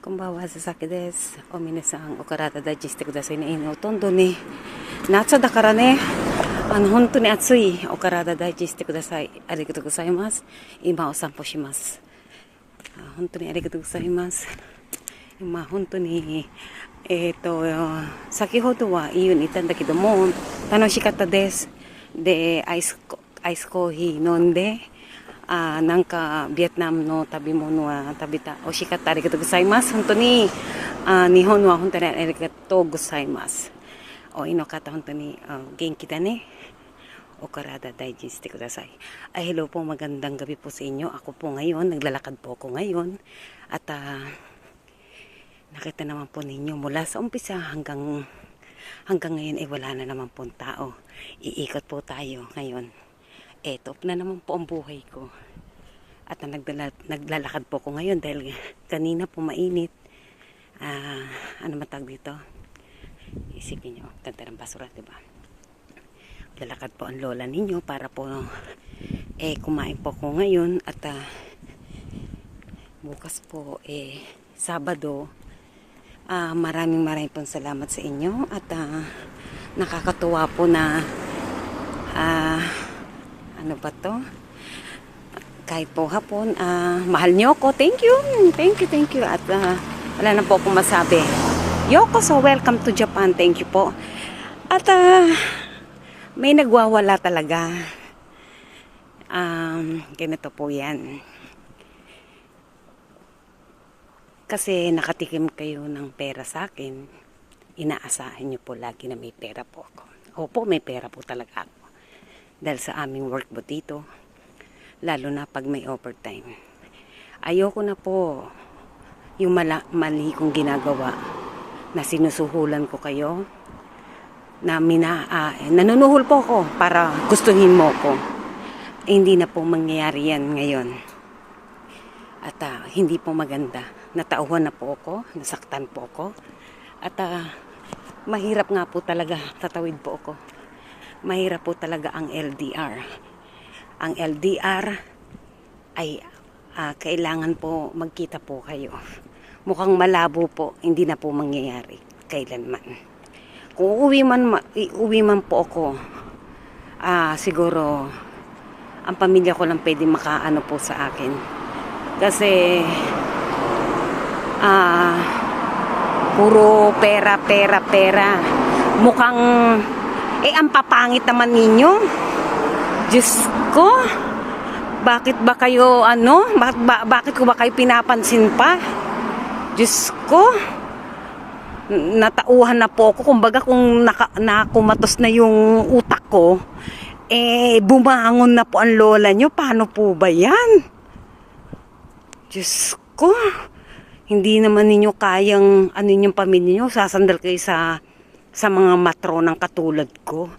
こんばんは、佐々木です。お皆さん、お体大事にしてくださいね。ほとんどね、夏だからね、本当に暑いお体大事にしてください。ありがとうございます。今お散歩します。本当にありがとうございます。今、本当に、先ほどは家にいたんだけども、楽しかったです。で、アイスコーヒー飲んで、なんかビエトナムの食べ物は食べた美味しかった。ありがとうございます。本当に日本は本当にありがとうございます。おいの方本当に元気だね。O karada大事にしてください。Hello po, magandang gabi po sa inyo. Ako po ngayon, naglalakad po ako ngayon. At nakita naman po ninyo mula sa umpisa hanggang ngayon wala na naman po tao. Iikot po tayo ngayon. Eto na naman po ang buhay ko. At naglalakad po ko ngayon dahil kanina po mainit. Ano matag dito? Isipin nyo, ganda ng basura, diba? Lalakad po ang lola ninyo para po kumain po ko ngayon. At bukas po Sabado. Maraming pong salamat sa inyo. At nakakatuwa po na ano ba to? Kahit po hapon, mahal niyo ako. Thank you. At wala na po akong masabi. Yoko, so welcome to Japan. Thank you po. At may nagwawala talaga. Ganito po yan. Kasi nakatikim kayo ng pera sa akin. Inaasahan niyo po lagi na may pera po ako. Opo, may pera po talaga ako. Dahil sa aming work po dito, lalo na pag may overtime. Ayoko na po yung mali kong ginagawa na sinusuhulan ko kayo, na nanunuhol po ako para gustuhin mo ko. Hindi na po mangyayari yan ngayon. At hindi po maganda. Natauhan na po ako, nasaktan po ako. At mahirap nga po talaga, tatawid po ako. Mahirap po talaga ang LDR. Ang LDR ay kailangan po magkita po kayo. Mukhang malabo po, hindi na po mangyayari kailanman. Kung uuwi man po ako, siguro ang pamilya ko lang pwede makaano po sa akin. Kasi puro pera. Mukhang ang papangit naman ninyo. Diyos ko, bakit ba kayo bakit ko ba kayo pinapansin pa? Diyos ko, natauhan na po ako. Kumbaga kung nakumatos na yung utak ko, bumangon na po ang lola nyo. Paano po ba yan? Diyos ko, hindi naman ninyo kayang yung pamilya nyo, sasandal kayo sa mga matronang katulad ko.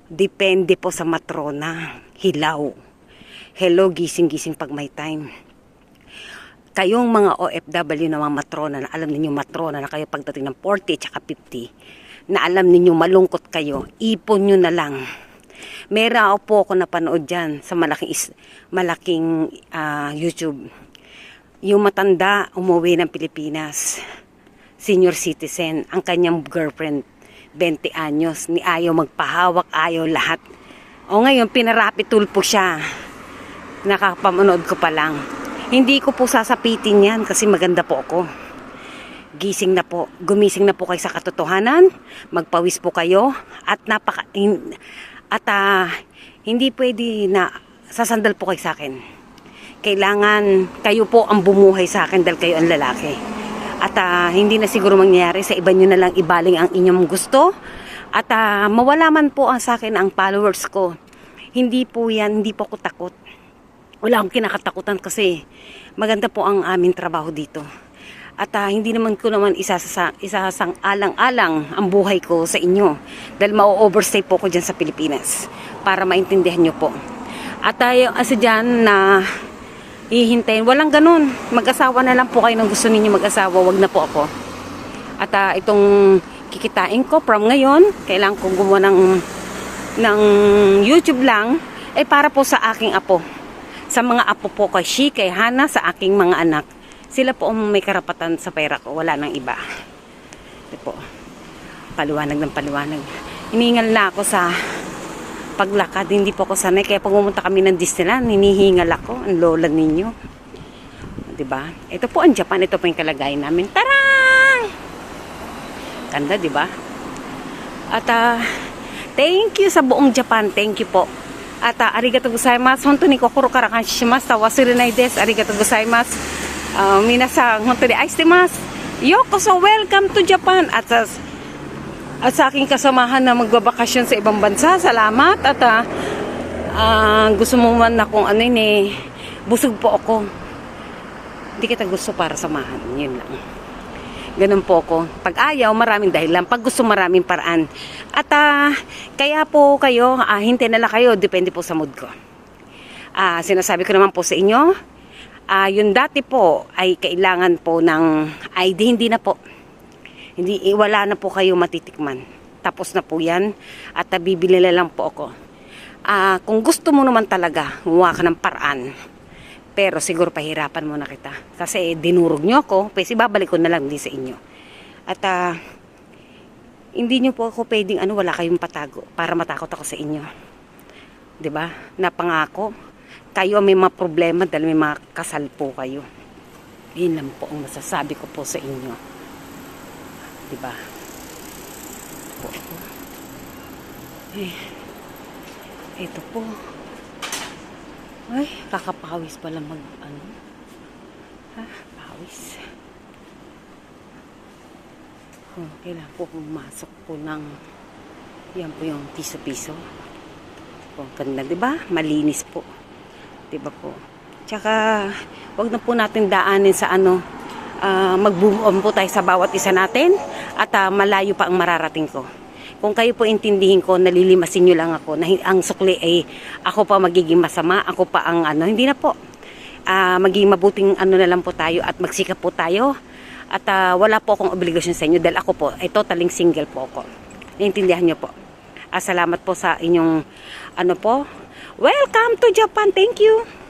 Depende po sa matrona. Hilaw. Hello, gising pag may time. Kayong mga OFW na mga matrona, na alam ninyo matrona na kayo pagdating ng 40 tsaka 50, na alam ninyo malungkot kayo, ipon nyo na lang. Meron po ako napanood dyan sa malaking YouTube. Yung matanda umuwi ng Pilipinas, senior citizen, ang kanyang girlfriend 20 anyos, ni ayaw magpahawak, ayaw lahat. O ngayon, pinarapi tulpo siya. Nakapamanood ko pa lang. Hindi ko po sasapitin yan kasi maganda po ako. Gumising na po kayo sa katotohanan, magpawis po kayo, at hindi pwede na sasandal po kayo sa akin. Kailangan kayo po ang bumuhay sa akin dahil kayo ang lalaki. At hindi na siguro mangyayari, sa iba nyo na lang ibaling ang inyong gusto. At mawala man po sa akin ang followers ko. Hindi po ako takot. Wala akong kinakatakutan kasi maganda po ang aming trabaho dito. At hindi naman ko isasang alang-alang ang buhay ko sa inyo. Dahil ma-overstay po ko dyan sa Pilipinas. Para maintindihan nyo po. At asa dyan na hihintayin. Walang ganun. Mag-asawa na lang po kayo nang gusto ninyo mag-asawa. Wag na po ako. At itong kikitain ko from ngayon, kailangan kong gumawa ng YouTube lang, para po sa aking apo. Sa mga apo po kay Shi, kay Hana, sa aking mga anak. Sila po ang may karapatan sa pera ko, wala nang iba. Ito po, paliwanag ng paliwanag. Hinihingal na ako sa paglakad, hindi po ako sanay. Kaya pag pumunta kami ng Disneyland, hinihingal ako. Ang lola ninyo. Diba? Ito po ang Japan, ito po yung kalagayan namin. Tarang! Ganda, diba? At thank you sa buong Japan, thank you po. At arigato gozaimasu, honto ni kokoro kara kanshi shimasu, wasurenai desu, arigato gozaimasu. Minasan, honto ni aishitemasu. Yokoso, welcome to Japan. At sa aking kasamahan na magbabakasyon sa ibang bansa, salamat. At gusto mo man na kung ano yun busog po ako. Hindi kita gusto para samahan, yun lang. Ganun po ako. Pag ayaw, maraming dahilan. Pag gusto, maraming paraan. At kaya po kayo, hintay na lang kayo, depende po sa mood ko. Sinasabi ko naman po sa inyo, yung dati po ay kailangan po ng ID, hindi na po. Wala na po kayo matitikman. Tapos na po yan. At bibili na lang po ako. Kung gusto mo naman talaga, gumawa ka ng paraan. Pero siguro pahirapan muna kita. Kasi dinurog nyo ako. Pwede babalik ko na lang din sa inyo. At hindi nyo po ako pwedeng wala kayong patago. Para matakot ako sa inyo. 'Di ba? Napangako. Kayo may mga problema dahil may mga kasal po kayo. Yun lang po ang masasabi ko po sa inyo. Diba? Ito po. Ay, kakapawis pala pawis. Kailangan po pumasok po ng yan po yung piso-piso. Ganda, diba? Malinis po. Diba po? Tsaka, wag na po natin daanin sa mag-boom po tayo sa bawat isa natin at malayo pa ang mararating ko. Kung kayo po intindihin ko, nalilimasin nyo lang ako na ang sukli ay ako pa magiging masama, ako pa ang hindi na po. Magiging mabuting na lang po tayo at magsikap po tayo at wala po akong obligasyon sa inyo dahil ako po ay totaling single po ako. Naintindihan nyo po. Salamat po sa inyong po. Welcome to Japan. Thank you.